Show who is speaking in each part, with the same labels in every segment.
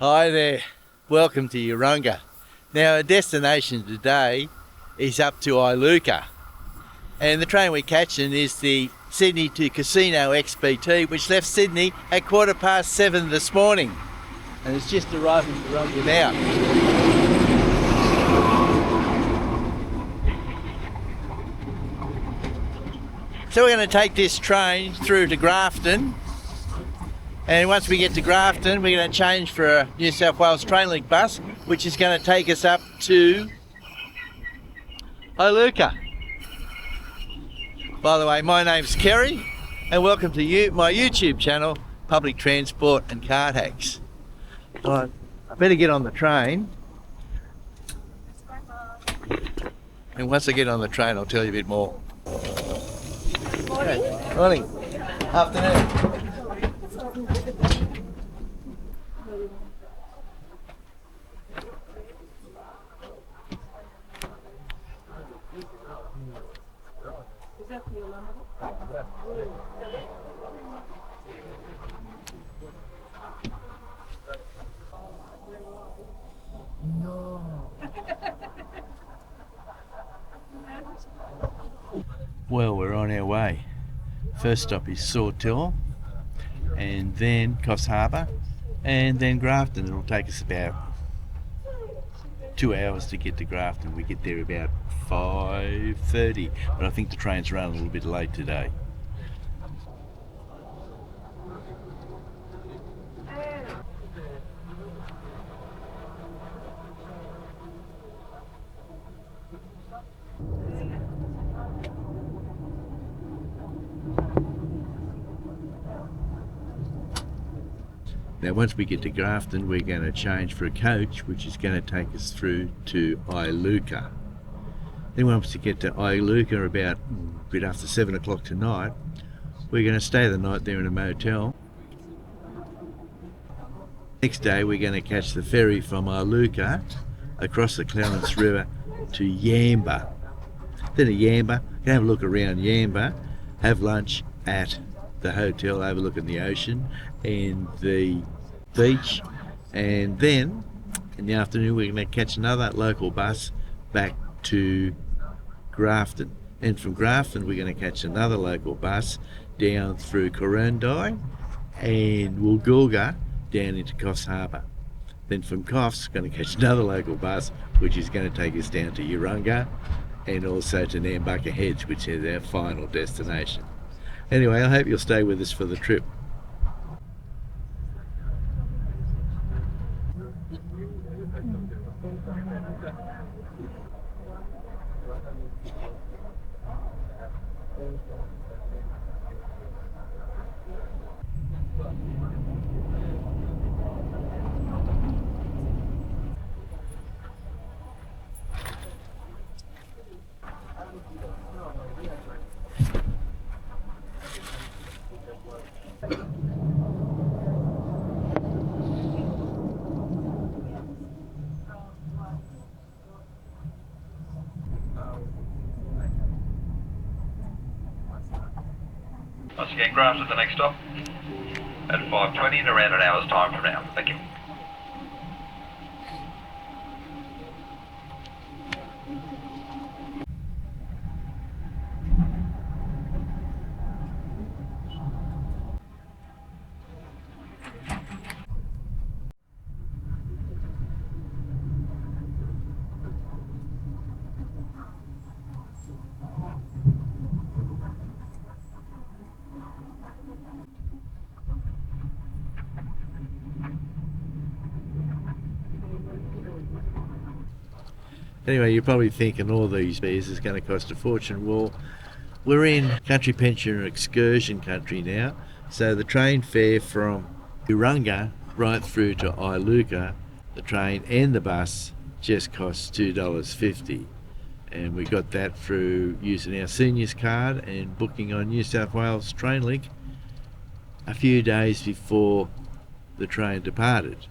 Speaker 1: Hi there, welcome to Uranga. Now our destination today is up to Iluka, and the train we're catching is the Sydney to Casino XPT, which left Sydney at 7:15 this morning, and it's just arriving in Uranga now. So we're going to take this train through to Grafton, and once we get to Grafton we're going to change for a New South Wales Trainlink bus, which is going to take us up to Iluka. By the way, my name's Kerry and welcome to my YouTube channel, Public Transport and Card Hacks. Right, I better get on the train, and once I get on the train I'll tell you a bit more.
Speaker 2: Morning.
Speaker 1: Morning. Afternoon. Well, we're on our way. First stop is Sawtell, and then Coffs Harbour, and then Grafton. It'll take us about 2 hours to get to Grafton. We get there about 5:30, but I think the train's running a little bit late today. Now once we get to Grafton we're going to change for a coach which is going to take us through to Iluka. Then once we get to Iluka about a bit after 7 o'clock tonight, we're going to stay the night there in a motel. Next day we're going to catch the ferry from Iluka across the Clarence River to Yamba. Then at Yamba, can have a look around Yamba, have lunch at the hotel, overlooking the ocean and the beach, and then in the afternoon we're going to catch another local bus back to Grafton, and from Grafton we're going to catch another local bus down through Urunga and Woolgoolga down into Coffs Harbour. Then from Coffs we're going to catch another local bus which is going to take us down to Uranga and also to Nambucca Heads, which is our final destination. Anyway, I hope you'll stay with us for the trip.
Speaker 3: Once again, Grafton, the next stop at 5:20 in around an hour's time from now. Thank you.
Speaker 1: Anyway, you're probably thinking all these fares is going to cost a fortune. Well, we're in country pensioner excursion country now, so the train fare from Uranga right through to Iluka, the train and the bus just costs $2.50, and we got that through using our seniors card and booking on New South Wales Trainlink a few days before the train departed.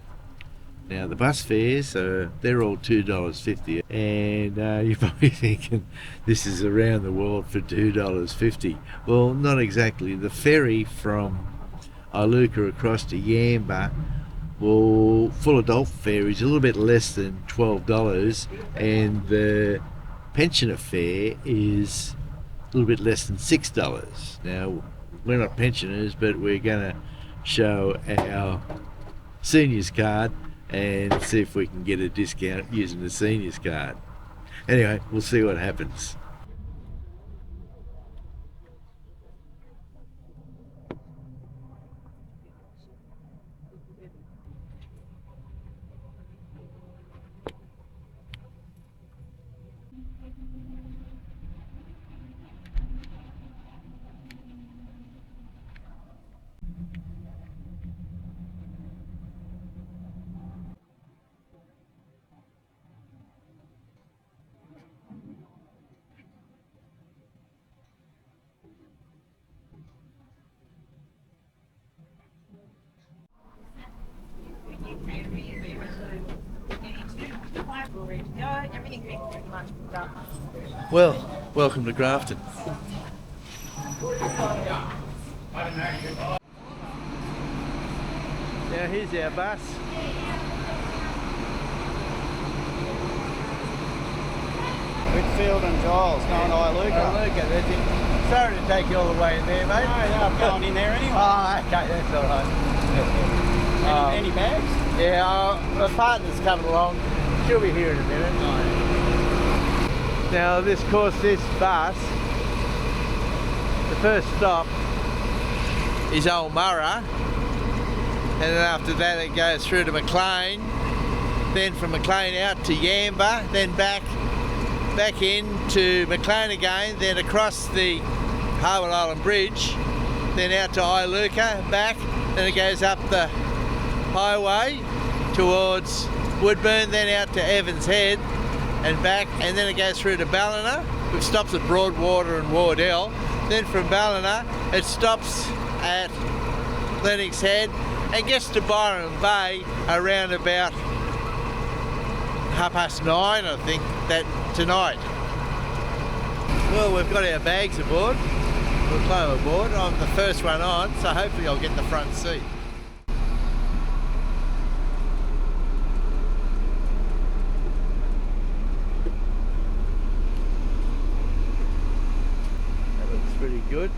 Speaker 1: Now the bus fares, they're all $2.50, and you're probably thinking this is around the world for $2.50. Well, not exactly. The ferry from Iluka across to Yamba Well, full adult fare is a little bit less than $12, and the pensioner fare is a little bit less than $6. Now, we're not pensioners, but we're going to show our seniors card and see if we can get a discount using the seniors card. Anyway, we'll see what happens. Well, welcome to Grafton. Now here's our bus.
Speaker 2: Whitfield and Giles going to Iluka.
Speaker 1: Iluka, that's it. Sorry to take you all the way in there, mate.
Speaker 2: No, I'm going in there anyway.
Speaker 1: Oh, okay, that's all right.
Speaker 2: Any bags?
Speaker 1: Yeah, my partner's coming along. She'll be here in a minute. Now, this bus, the first stop is Old Murrah, and then after that it goes through to McLean, then from McLean out to Yamba, then back in to McLean again, then across the Harbour Island Bridge, then out to Iluka, back, then it goes up the highway towards Woodburn, then out to Evans Head and back, and then it goes through to Ballina, which stops at Broadwater and Wardell. Then from Ballina it stops at Lennox Head and gets to Byron Bay around about 9:30, I think, that tonight. Well, we've got our bags aboard. We'll climb aboard. I'm the first one on, so hopefully I'll get the front seat. That looks pretty good.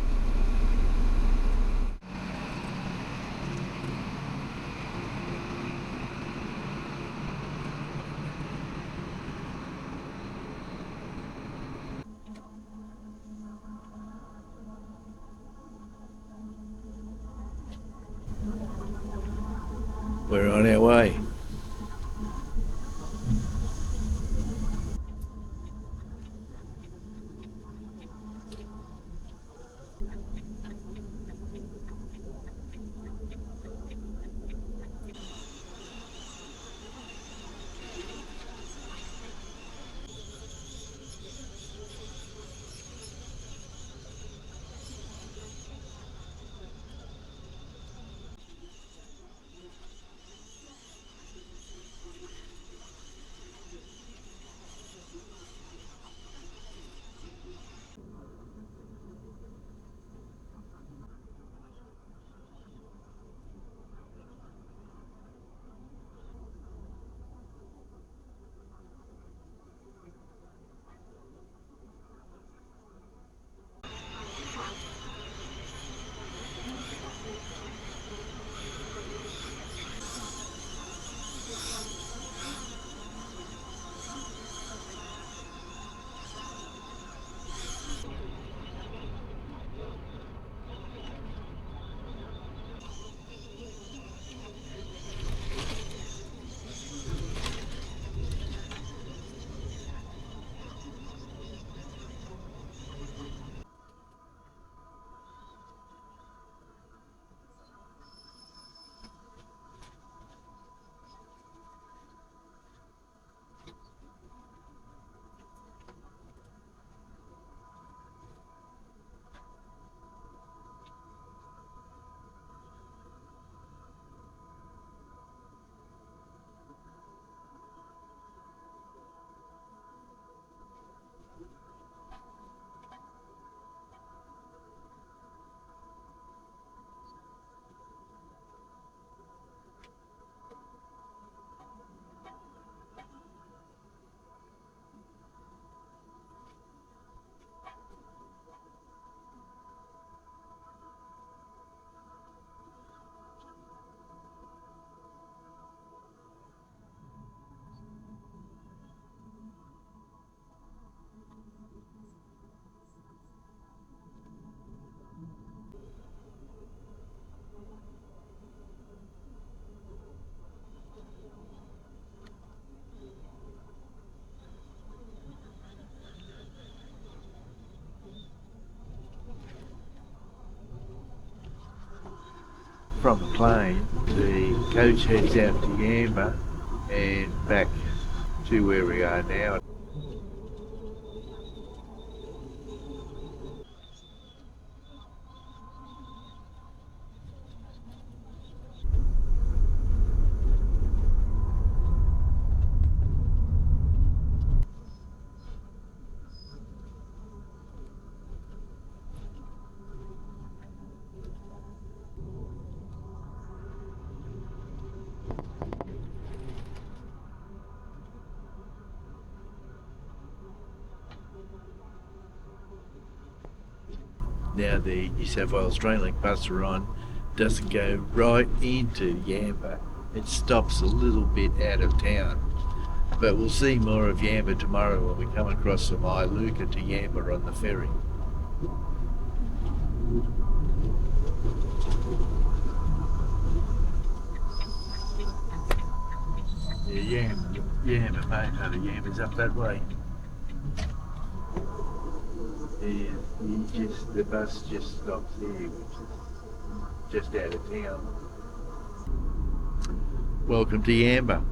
Speaker 1: We're on our way. from the plane, the coach heads out to Yamba and back to where we are now. Now the New South Wales Trainlink bus we're on doesn't go right into Yamba. It stops a little bit out of town. But we'll see more of Yamba tomorrow when we come across from Iluka to Yamba on the ferry. Yeah, Yamba, main part of Yamba's up that way. And the bus just stops there, which is just out of town. Welcome to Yamba.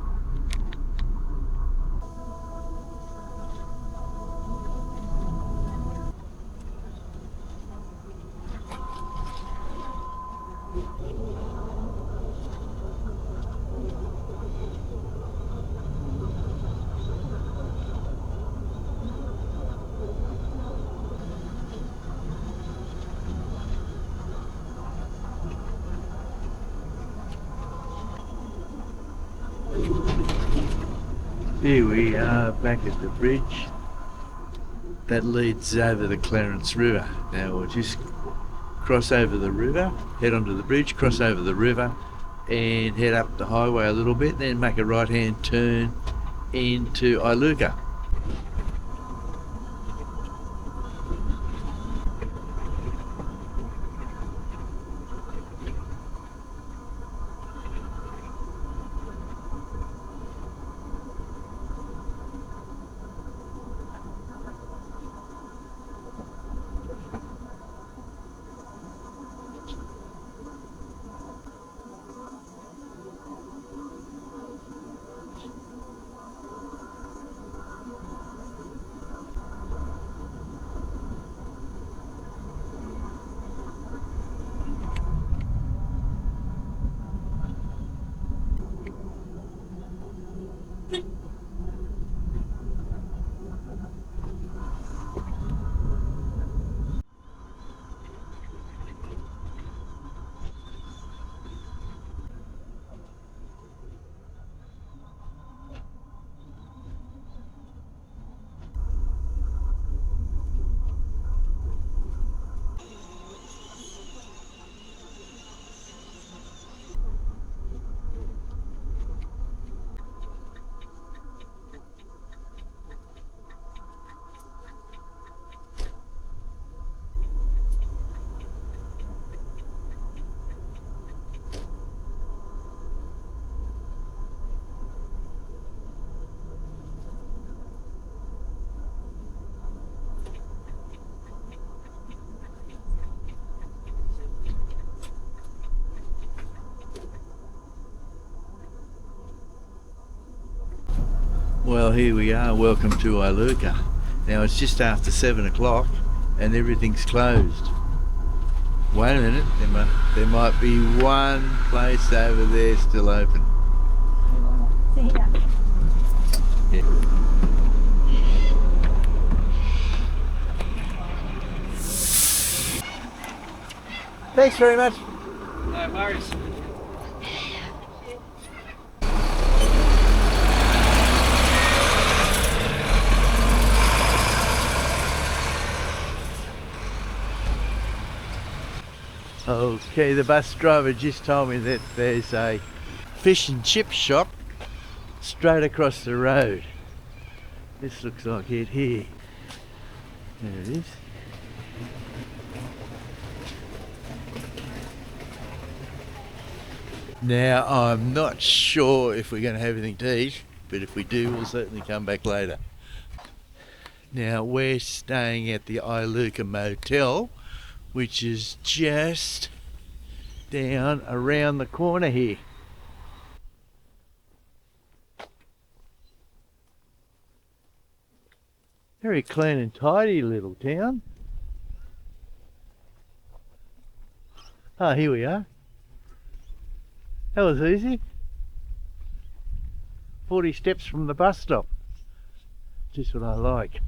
Speaker 1: Here we are back at the bridge that leads over the Clarence River. Now we'll just cross over the river, head onto the bridge, cross over the river and head up the highway a little bit, then make a right hand turn into Iluka. Well, here we are. Welcome to Iluka. Now it's just after 7 o'clock and everything's closed. Wait a minute, there might be one place over there still open.
Speaker 4: See ya.
Speaker 1: Yeah. Thanks very much.
Speaker 2: No worries.
Speaker 1: Okay, the bus driver just told me that there's a fish and chip shop straight across the road. This looks like it here. There it is. Now, I'm not sure if we're going to have anything to eat, but if we do, we'll certainly come back later. Now, we're staying at the Iluka Motel, which is just down around the corner here. Very clean and tidy little town. Ah, here we are. That was easy. 40 steps from the bus stop. Just what I like.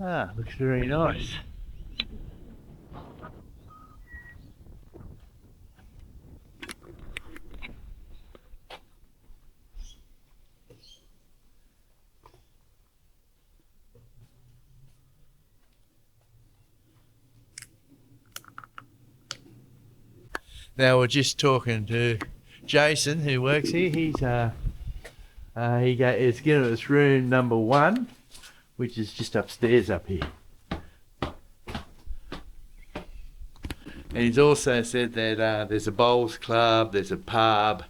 Speaker 1: Ah, looks very nice. Now we're just talking to Jason, who works here. He's is given us room number 1, which is just upstairs up here. And he's also said that there's a bowls club, there's a pub,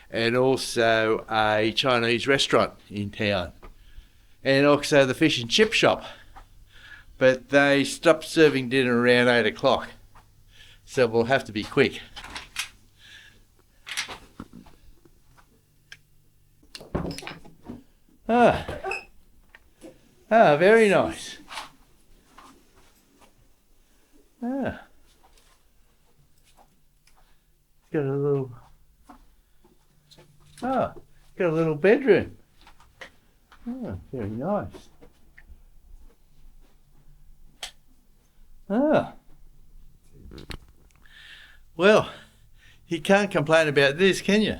Speaker 1: and also a Chinese restaurant in town, and also the fish and chip shop. But they stopped serving dinner around 8 o'clock, so we'll have to be quick. Very nice. Got a little bedroom. Very nice. Well, you can't complain about this, can you?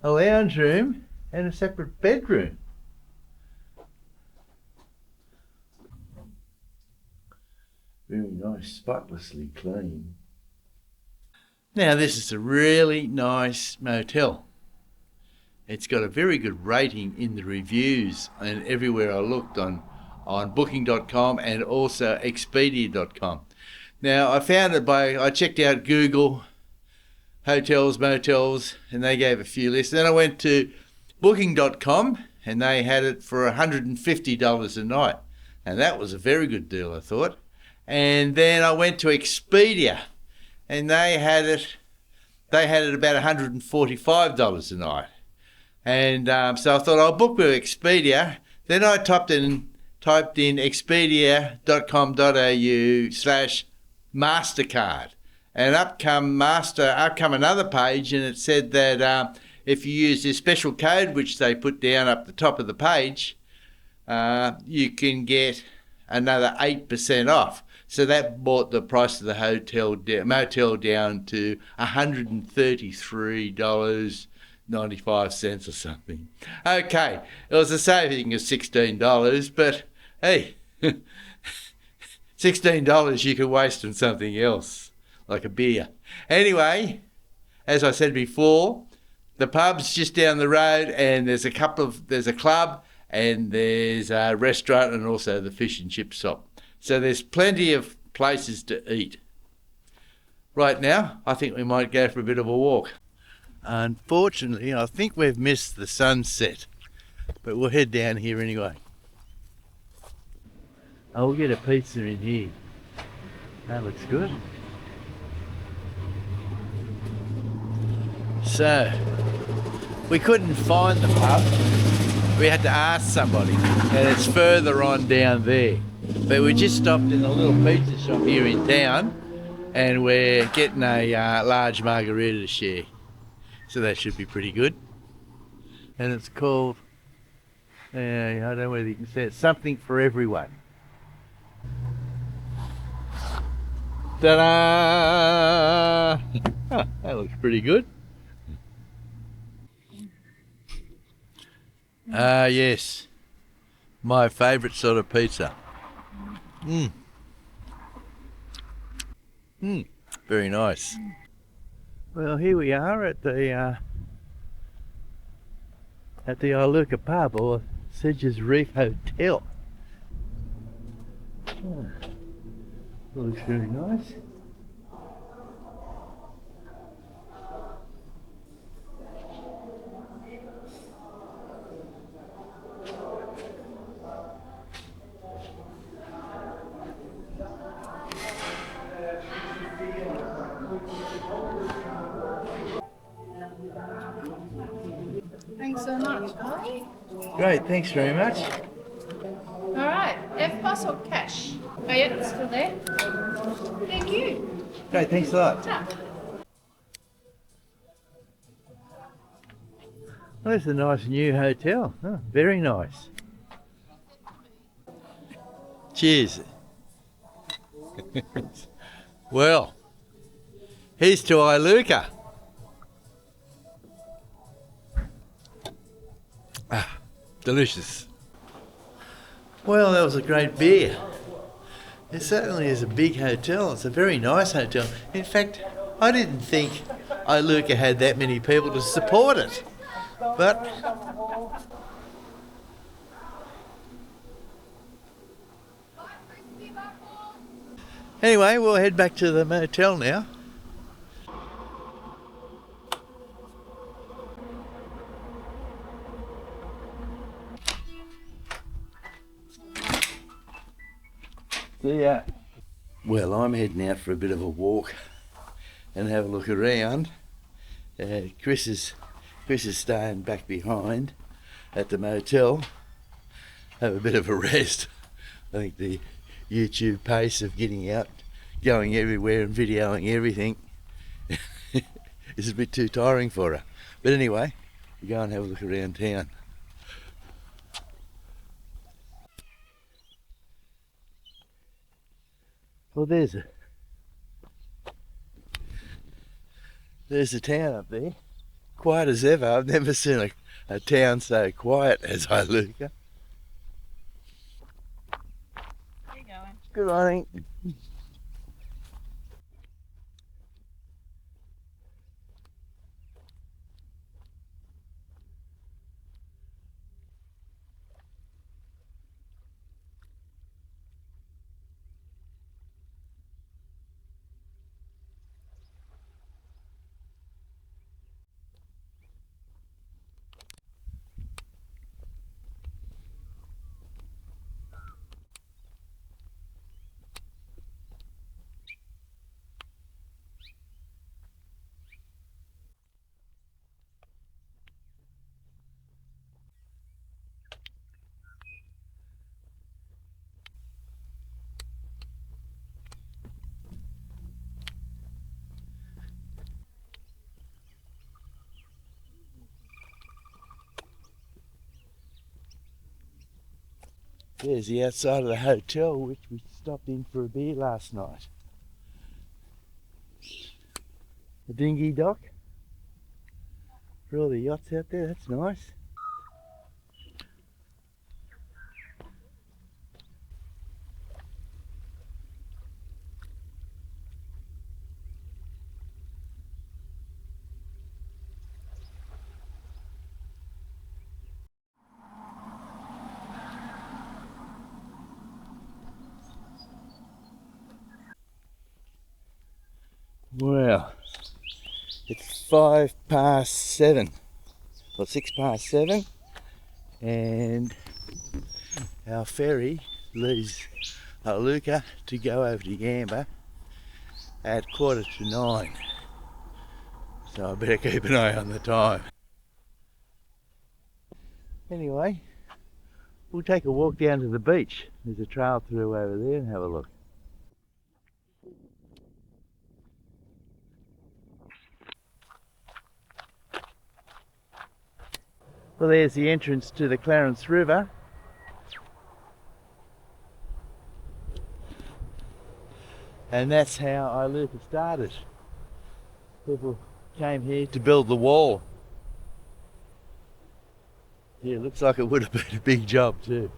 Speaker 1: A lounge room and a separate bedroom. Very nice, spotlessly clean. Now this is a really nice motel. It's got a very good rating in the reviews and everywhere I looked on booking.com and also expedia.com. Now I found it I checked out Google hotels, motels, and they gave a few lists. Then I went to booking.com and they had it for $150 a night. And that was a very good deal, I thought. And then I went to Expedia and they had it about $145 a night. And so I thought I'll book with Expedia. Then I typed in expedia.com.au/MasterCard. And up come another page, and it said that if you use this special code, which they put down up the top of the page, you can get another 8% off. So that brought the price of the motel down to $133.95 or something. Okay, it was a saving of $16, but hey, $16 you could waste on something else, like a beer. Anyway, as I said before, the pub's just down the road, and there's a club, and there's a restaurant, and also the fish and chip shop. So there's plenty of places to eat. Right now, I think we might go for a bit of a walk. Unfortunately, I think we've missed the sunset, but we'll head down here anyway. We'll get a pizza in here. That looks good. So, we couldn't find the pub. We had to ask somebody, and it's further on down there. But we just stopped in a little pizza shop here in town, and we're getting a large margarita to share. So that should be pretty good. And it's called, I don't know whether you can say it, something for everyone. Ta-da! Oh, that looks pretty good. Yes, my favourite sort of pizza. Very nice. Well, here we are at the Iluka pub, or Sedge's Reef Hotel. Looks very nice.
Speaker 5: Alright.
Speaker 1: Great, thanks very much.
Speaker 5: Alright. EFTPOS or cash? Oh yeah, it's still there. Thank you.
Speaker 1: Great, thanks a lot.
Speaker 5: Ta.
Speaker 1: Well, that's a nice new hotel. Oh, very nice. Cheers. Well, here's to Iluka. Ah, delicious. Well, that was a great beer. It certainly is a big hotel. It's a very nice hotel. In fact, I didn't think Iluka had that many people to support it. But anyway, we'll head back to the motel now. See ya. Well, I'm heading out for a bit of a walk and have a look around. Chris is staying back behind at the motel. Have a bit of a rest. I think the YouTube pace of getting out, going everywhere and videoing everything is a bit too tiring for her. But anyway, we go and have a look around town. Well, there's a town up there. Quiet as ever. I've never seen a town so quiet as Iluka.
Speaker 5: Where you going?
Speaker 1: Good morning. There's the outside of the hotel, which we stopped in for a beer last night. The dinghy dock for all the yachts out there, that's nice. Well, it's 7:05, or 7:06, and our ferry leaves Iluka to go over to Yamba at 9:15. So I better keep an eye on the time. Anyway, we'll take a walk down to the beach. There's a trail through over there and have a look. Well, there's the entrance to the Clarence River. And that's how Iluka started. People came here to build the wall. Yeah, looks like it would have been a big job too.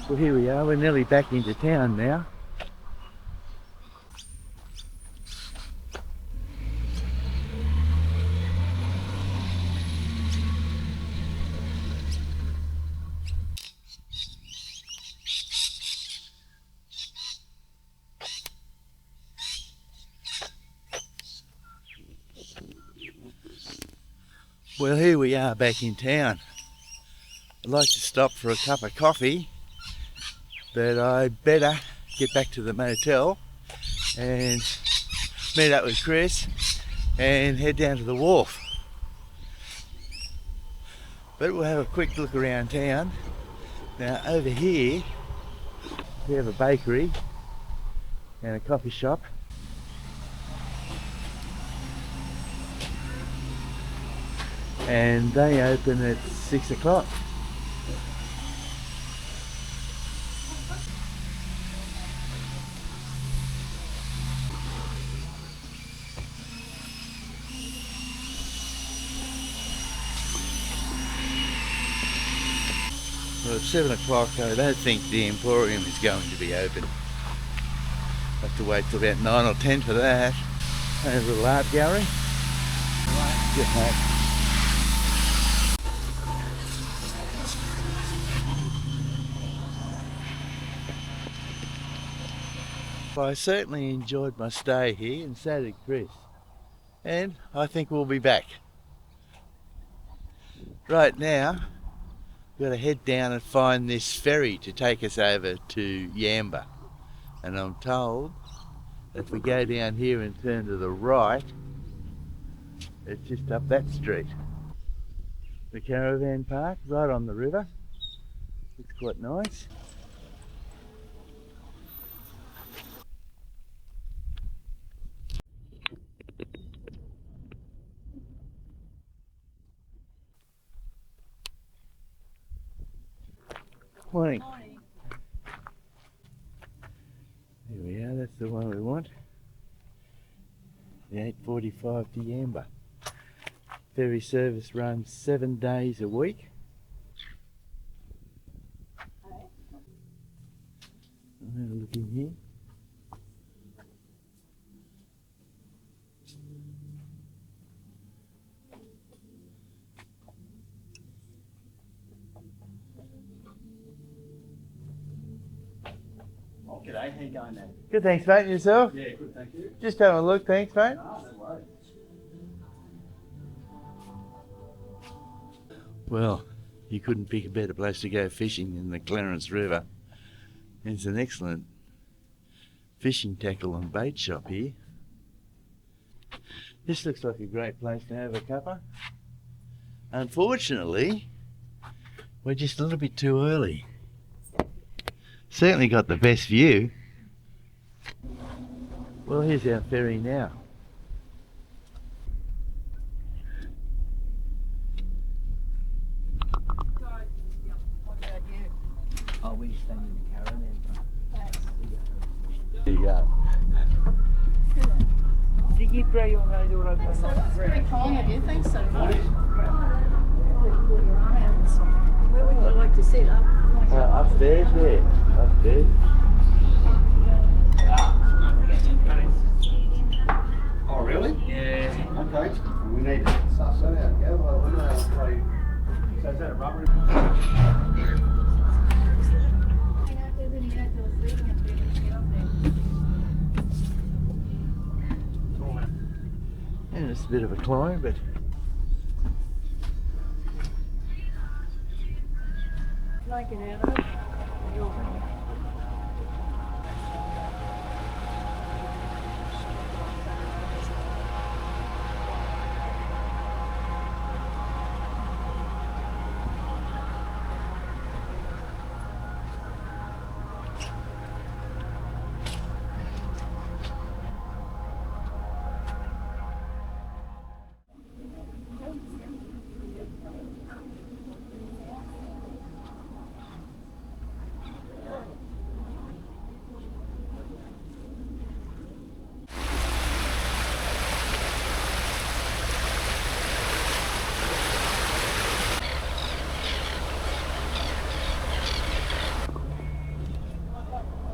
Speaker 1: Well, here we are, we're nearly back into town now. Well, here we are back in town. I'd like to stop for a cup of coffee, but I better get back to the motel and meet up with Chris and head down to the wharf. But we'll have a quick look around town. Now over here we have a bakery and a coffee shop. And they open at 6 o'clock. Well, at 7 o'clock I don't think the Emporium is going to be open. I'll have to wait till about 9 or 10 for that. And a little art gallery. Good mate. I certainly enjoyed my stay here, and so did Chris. And I think we'll be back. Right now, we've got to head down and find this ferry to take us over to Yamba. And I'm told that if we go down here and turn to the right, it's just up that street. The caravan park, right on the river. Looks quite nice. Morning. Here we are, that's the one we want. The 8:45 to Yamba. Ferry service runs 7 days a week. I'll have a look in here.
Speaker 2: G'day, how you going there?
Speaker 1: Good, thanks mate. Yourself?
Speaker 2: Yeah, good, thank you.
Speaker 1: Just having a look, thanks mate.
Speaker 2: No worries.
Speaker 1: Well, you couldn't pick a better place to go fishing than the Clarence River. It's an excellent fishing tackle and bait shop here. This looks like a great place to have a cuppa. Unfortunately, we're just a little bit too early. Certainly got the best view. Well, here's our ferry now.
Speaker 2: Oh, we stay in the caravan.
Speaker 1: There you go.
Speaker 5: That's very kind of you. Thanks so much.
Speaker 4: Where would you like to sit up?
Speaker 1: Upstairs there. Upstairs.
Speaker 2: Oh, really? Yeah. Okay. We need to suss that out. Yeah, well, we know how to play. So is that a rubber?
Speaker 1: And it's a bit of a climb, but
Speaker 4: Can I get out of it?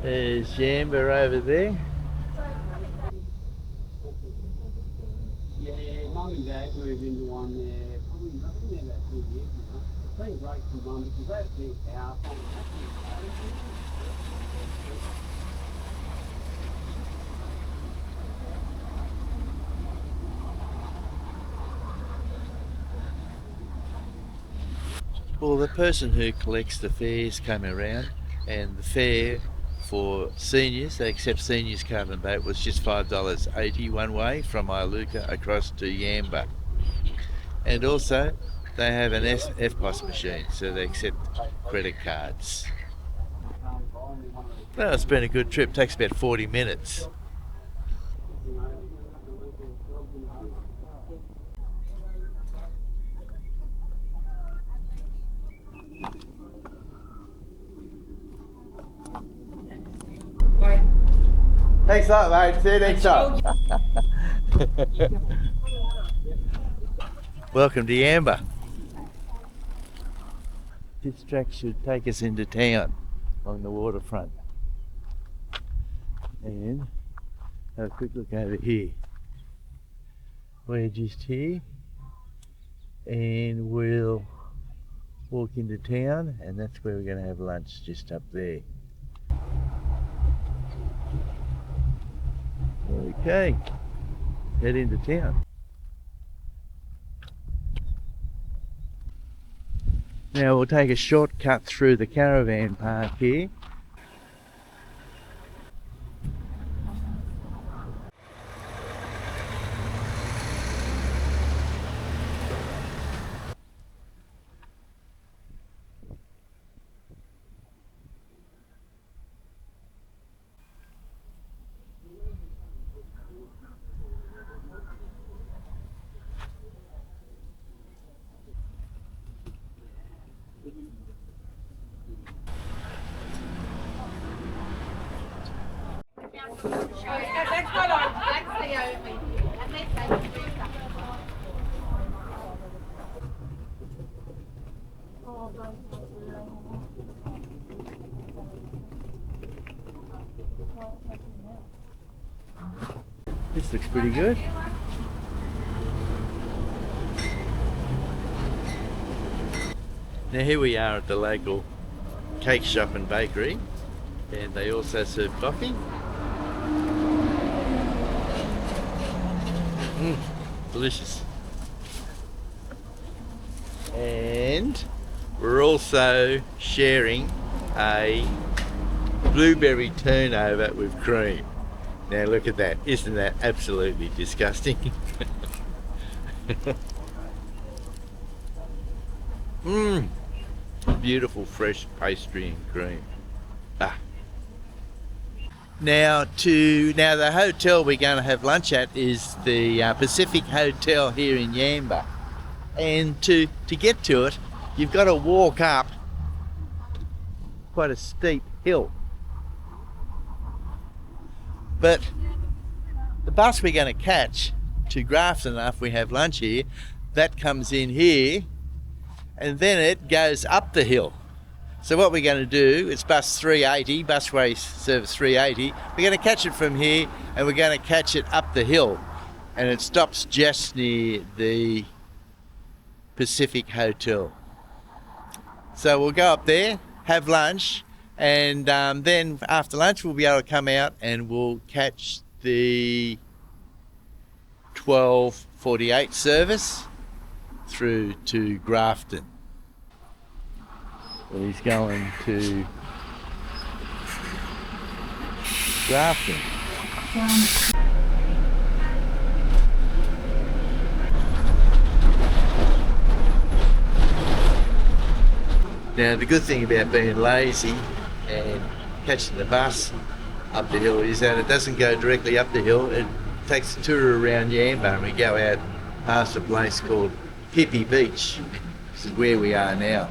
Speaker 1: there's Yamba over there.
Speaker 2: Yeah, Mum and Dad moved into one there, probably I've been there about 2 years now. It's been great for Mum because they had a big house on
Speaker 1: Well, the person who collects the fares came around, and the fare for seniors, they accept seniors card and boat, was just $5.80 one way from Iluka across to Yamba. And also, they have an FPOS machine, so they accept credit cards. Well, it's been a good trip. Takes about 40 minutes. Thanks a lot, mate. See you next time. Welcome to Yamba. This track should take us into town along the waterfront. And have a quick look over here. We're just here and we'll walk into town, and that's where we're going to have lunch, just up there. Okay, head into town. Now we'll take a shortcut through the caravan park here. This looks pretty good. Now here we are at the local cake shop and bakery, and they also serve coffee. Delicious. And we're also sharing a blueberry turnover with cream. Now look at that, isn't that absolutely disgusting? Beautiful fresh pastry and cream. Now the hotel we're going to have lunch at is the Pacific Hotel here in Yamba. And to get to it, you've got to walk up quite a steep hill. But the bus we're going to catch to Grafton after we have lunch here, that comes in here and then it goes up the hill. So what we're going to do, it's bus 380, busway service 380. We're going to catch it from here and we're going to catch it up the hill. And it stops just near the Pacific Hotel. So we'll go up there, have lunch, and then after lunch we'll be able to come out and we'll catch the 12:48 service through to Grafton. Well, he's going to Grafton. Now the good thing about being lazy and catching the bus up the hill is that it doesn't go directly up the hill. It takes a tour around Yamba and we go out past a place called Hippie Beach. This is where we are now.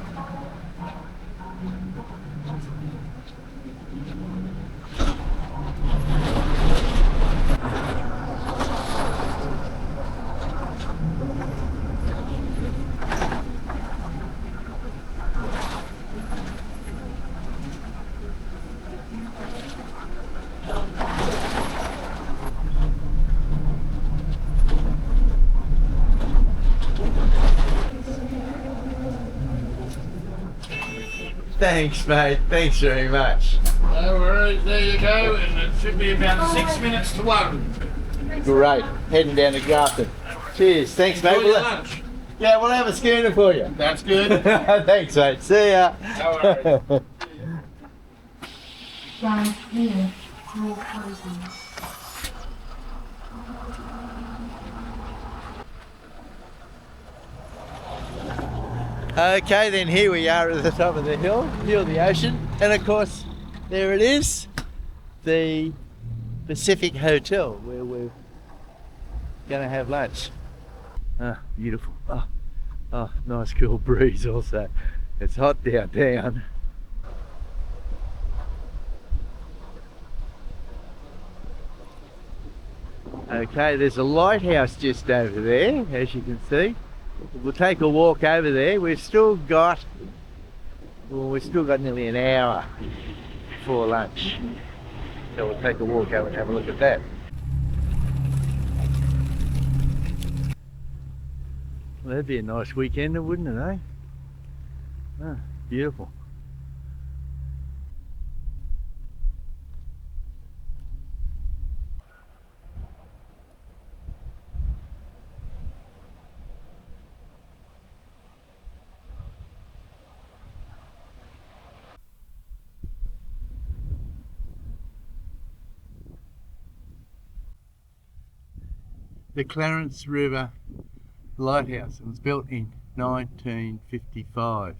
Speaker 1: Thanks, mate. Thanks very much.
Speaker 6: No worries, there you go, and it should be about 6 minutes to 1.
Speaker 1: Great. Heading down to Grafton. Cheers. Thanks, mate.
Speaker 6: Enjoy your lunch.
Speaker 1: Yeah, we'll have a schooner for you.
Speaker 6: That's good.
Speaker 1: Thanks, mate. See ya.
Speaker 6: No worries.
Speaker 7: Drive clear. All closing.
Speaker 1: Okay, then here we are at the top of the hill, view of the ocean, and of course, there it is, the Pacific Hotel where we're going to have lunch. Ah, beautiful. Oh, nice cool breeze also. It's hot down. Okay, there's a lighthouse just over there, as you can see. We'll take a walk over there. We've still got nearly an hour before lunch. So we'll take a walk over and have a look at that. Well, that'd be a nice weekend, wouldn't it, eh? Ah, beautiful. The Clarence River Lighthouse. It was built in 1955.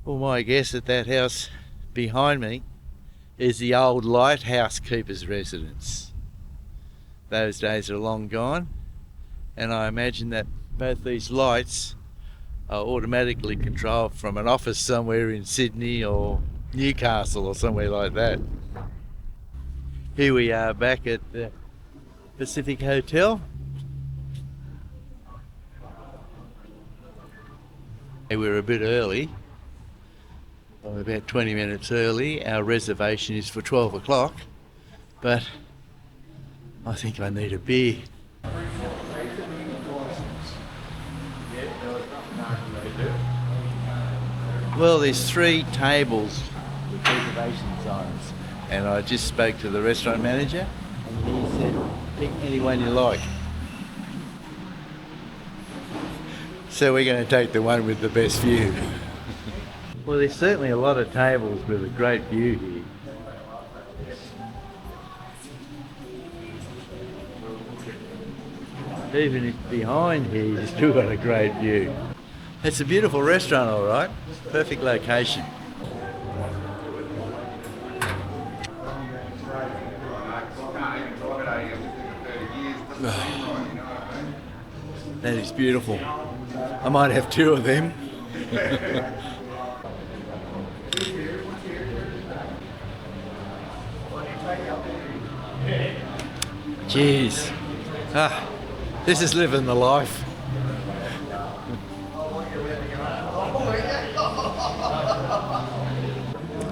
Speaker 1: Well, my guess at that house behind me is the old lighthouse keeper's residence. Those days are long gone, and I imagine that both these lights are automatically controlled from an office somewhere in Sydney or Newcastle or somewhere like that. Here we are back at the Pacific Hotel. We're a bit early. Well, about 20 minutes early. Our reservation is for 12 o'clock, but I think I need a beer. Well, there's 3 tables with reservation signs, and I just spoke to the restaurant manager, and he said, pick anyone you like. So we're going to take the one with the best view. Well, there's certainly a lot of tables with a great view here. Even if behind here, you've still got a great view. It's a beautiful restaurant, all right. Perfect location. That is beautiful. I might have 2 of them. Jeez. This is living the life.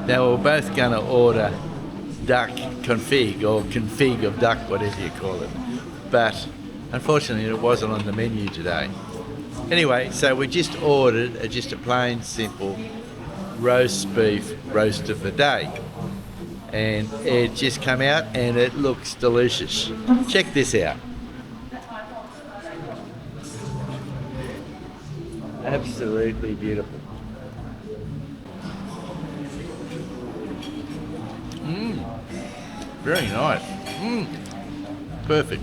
Speaker 1: Now we're both going to order duck config or config of duck, whatever you call it. But unfortunately it wasn't on the menu today. Anyway, so we just ordered just a plain simple roast beef roast of the day. And it just come out and it looks delicious. Check this out. Absolutely beautiful. Very nice. Perfect.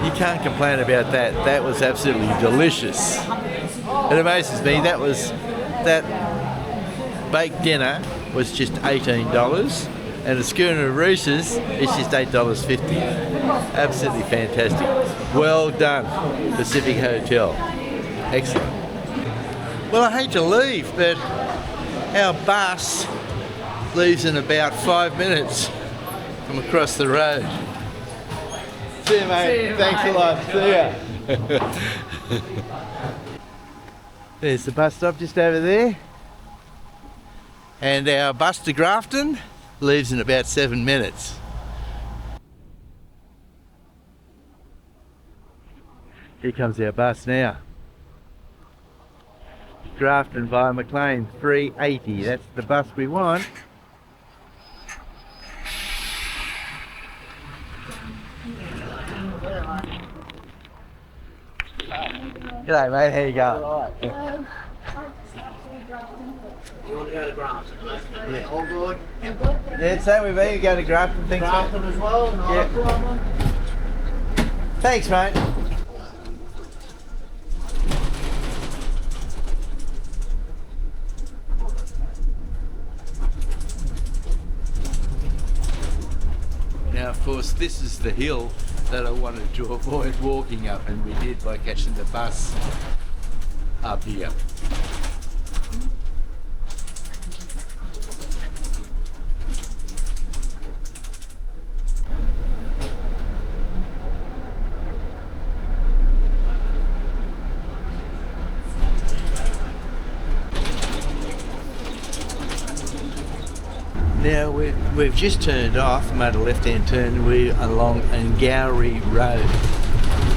Speaker 1: You can't complain about that. That was absolutely delicious. It amazes me, that baked dinner was just $18 and a schooner of Roosters is just $8.50. Absolutely fantastic. Well done, Pacific Hotel. Excellent. Well, I hate to leave, but our bus leaves in about 5 minutes from across the road. See you, mate.
Speaker 6: See you,
Speaker 1: Thanks
Speaker 6: mate.
Speaker 1: a lot. See ya. There's the bus stop just over there. And our bus to Grafton leaves in about 7 minutes. Here comes our bus now. Grafton via Maclean, 380. That's the bus we want. G'day mate, how you going?
Speaker 6: You want to go to Grafton?
Speaker 1: Yeah.
Speaker 6: All good?
Speaker 1: Yeah, same with me, you go to Grafton, thanks mate.
Speaker 6: Grafton as well? No
Speaker 1: Yeah.
Speaker 6: problem.
Speaker 1: Thanks mate. Now of course this is the hill that I wanted to avoid walking up, and we did by catching the bus up here. Now we've just turned off, made a left-hand turn, we're along Angourie Road.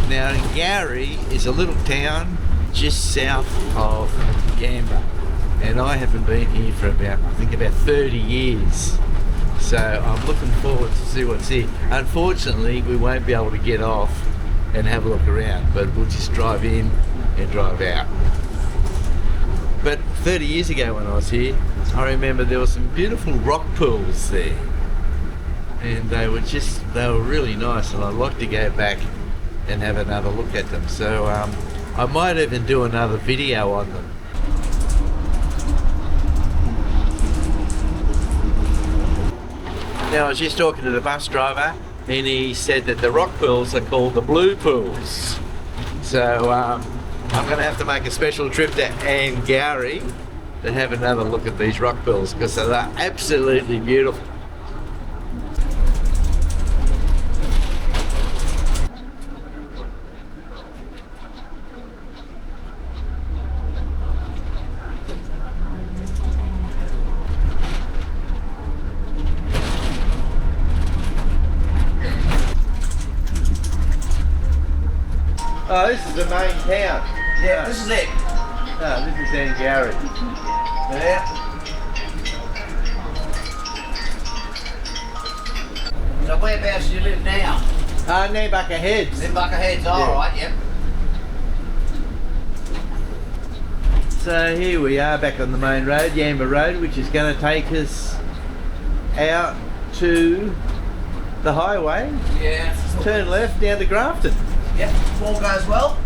Speaker 1: Now Angourie is a little town just south of Yamba, and I haven't been here for about 30 years. So I'm looking forward to see what's here. Unfortunately, we won't be able to get off and have a look around, but we'll just drive in and drive out. But 30 years ago when I was here, I remember there were some beautiful rock pools there, and they were really nice, and I'd like to go back and have another look at them. So I might even do another video on them. Now I was just talking to the bus driver, and he said that the rock pools are called the blue pools. So I'm going to have to make a special trip to Angourie to have another look at these rock pools, because they're absolutely beautiful. Oh, this is the main town.
Speaker 6: Yeah, this is it.
Speaker 1: No, this is Angourie.
Speaker 6: Yeah. So whereabouts do you live now?
Speaker 1: Nambucca Heads.
Speaker 6: Nambucca Heads, alright, yep.
Speaker 1: So here we are back on the main road, Yamba Road, which is going to take us out to the highway.
Speaker 6: Yeah.
Speaker 1: Turn left down to Grafton.
Speaker 6: Yep, all goes well.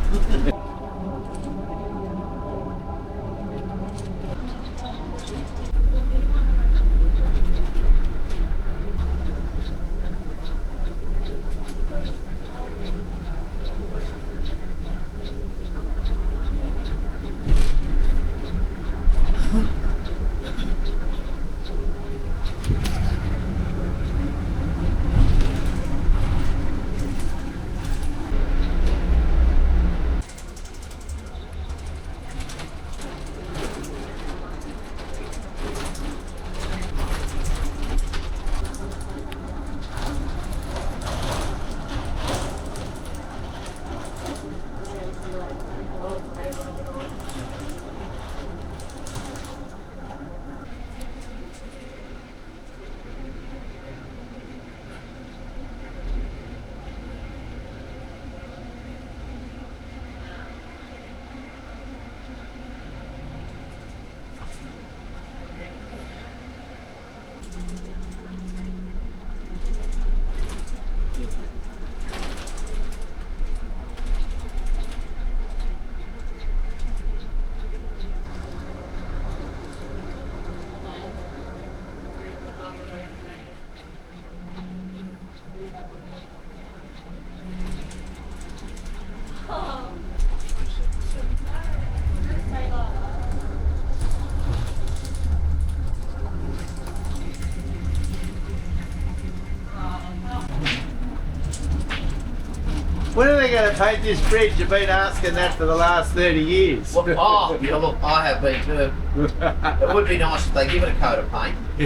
Speaker 1: going to paint this bridge? You've been asking that for the last 30 years.
Speaker 8: Well, oh, yeah, look, I have been too. It would be nice if they give it a coat of paint. I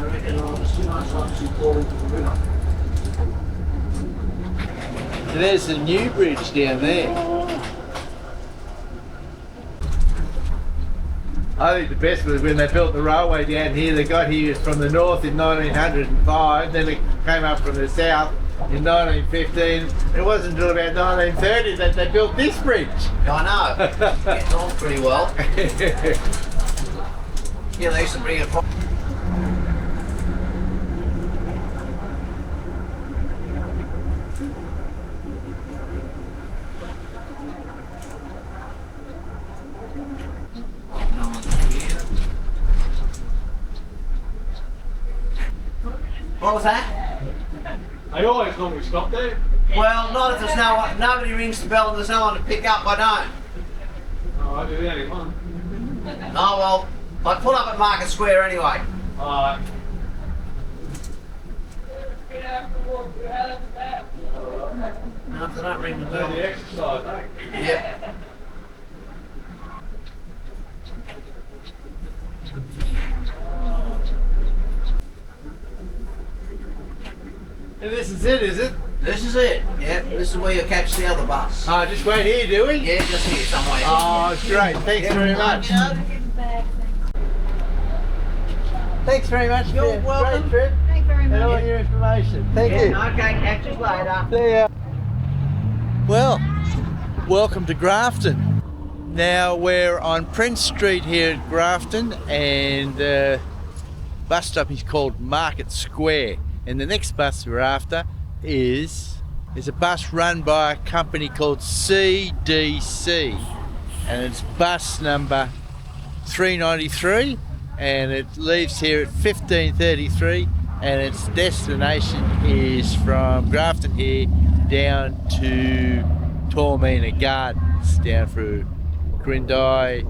Speaker 8: reckon it's too much like to fall into the river.
Speaker 1: So there's the new bridge down there. I think the best was when they built the railway down here. They got here from the north in 1905, then it came up from the south in 1915. It wasn't until about 1930 that they built this bridge.
Speaker 8: I know. Getting on pretty well. Yeah, they used to bring it from. What was that?
Speaker 6: They always normally stop there.
Speaker 8: Well, not if there's nobody rings the bell and there's no one to pick up, I don't.
Speaker 6: Oh, I do the only one.
Speaker 8: Oh well, I pull up at Market Square anyway.
Speaker 6: Alright.
Speaker 8: No, if they don't ring the
Speaker 6: Do
Speaker 8: bell.
Speaker 6: the exercise, eh?
Speaker 8: Yep.
Speaker 1: And this is it, is it?
Speaker 8: This is it. Yep, this is where you catch the other bus.
Speaker 1: Oh, just wait here, do we?
Speaker 8: Yeah, just here somewhere.
Speaker 1: Oh, great. Thanks very much. Thanks very much.
Speaker 8: You're welcome.
Speaker 1: Great trip.
Speaker 4: Thank you very
Speaker 1: And all
Speaker 4: much.
Speaker 1: your information. Thank you.
Speaker 8: Okay, catch us later.
Speaker 1: See ya. Well, welcome to Grafton. Now we're on Prince Street here at Grafton, and the bus stop is called Market Square. And the next bus we're after is a bus run by a company called CDC, and it's bus number 393, and it leaves here at 15:33, and its destination is from Grafton here down to Tormina Gardens, down through Grindai,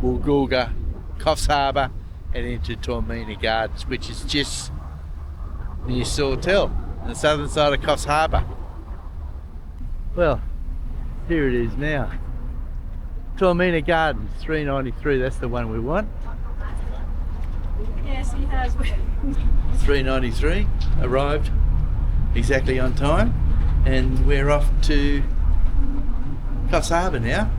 Speaker 1: Woolgoolga, Coffs Harbour, and into Tormina Gardens, which is just near Sawtell, on the southern side of Coffs Harbour. Well, here it is now. Tormina Gardens, 393, that's the one we want.
Speaker 4: Yes, he has.
Speaker 1: 393, arrived exactly on time, and we're off to Coffs Harbour now.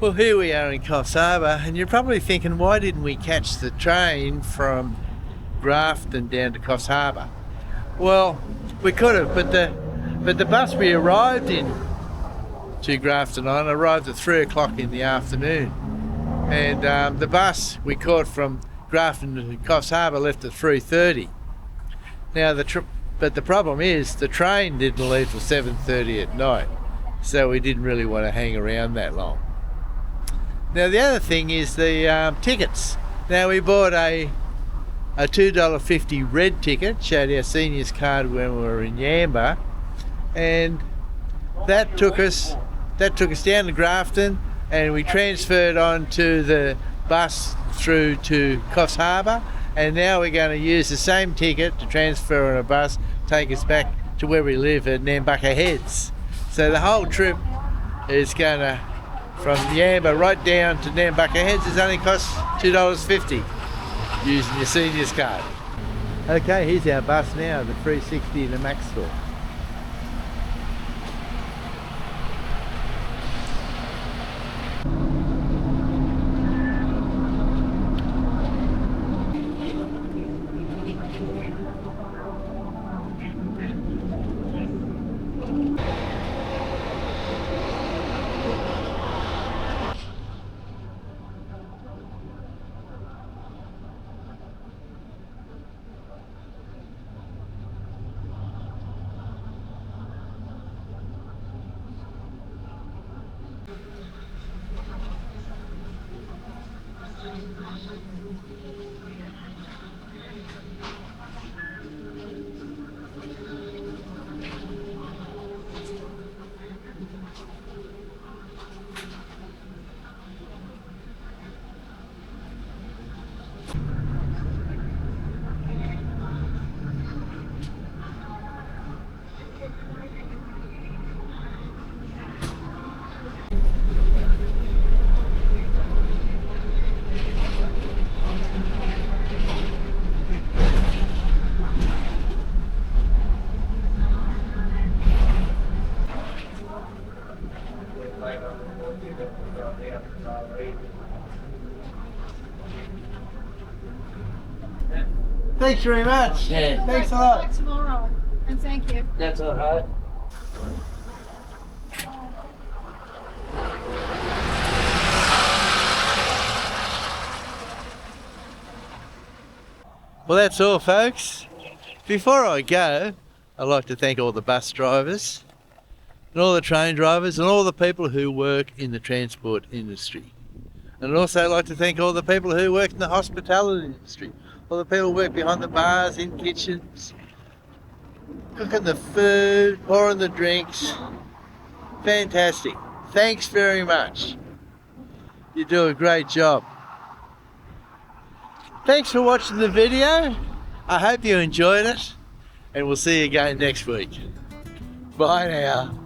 Speaker 1: Well, here we are in Coffs Harbour, and you're probably thinking, why didn't we catch the train from Grafton down to Coffs Harbour? Well, we could have, but the bus we arrived in to Grafton. I arrived at 3 o'clock in the afternoon, and the bus we caught from Grafton to Coffs Harbour left at 3:30. Now but the problem is the train didn't leave till 7:30 at night, so we didn't really want to hang around that long. Now the other thing is the tickets. Now we bought a $2.50 red ticket, showed our seniors card when we were in Yamba, and that took us down to Grafton, and we transferred on to the bus through to Coffs Harbour, and now we're going to use the same ticket to transfer on a bus, take us back to where we live at Nambucca Heads. So the whole trip is going to, from Yamba right down to Nambucca Heads, is only cost $2.50 using your seniors card. Okay, here's our bus now, the 360 in the Max store. Thanks very much.
Speaker 8: Yeah.
Speaker 1: Thanks a lot.
Speaker 5: Back tomorrow. And thank you.
Speaker 8: That's all right.
Speaker 1: Well, that's all, folks. Before I go, I'd like to thank all the bus drivers and all the train drivers and all the people who work in the transport industry. And I'd also like to thank all the people who work in the hospitality industry, all the people who work behind the bars, in kitchens, cooking the food, pouring the drinks. Fantastic. Thanks very much. You do a great job. Thanks for watching the video. I hope you enjoyed it, and we'll see you again next week. Bye now.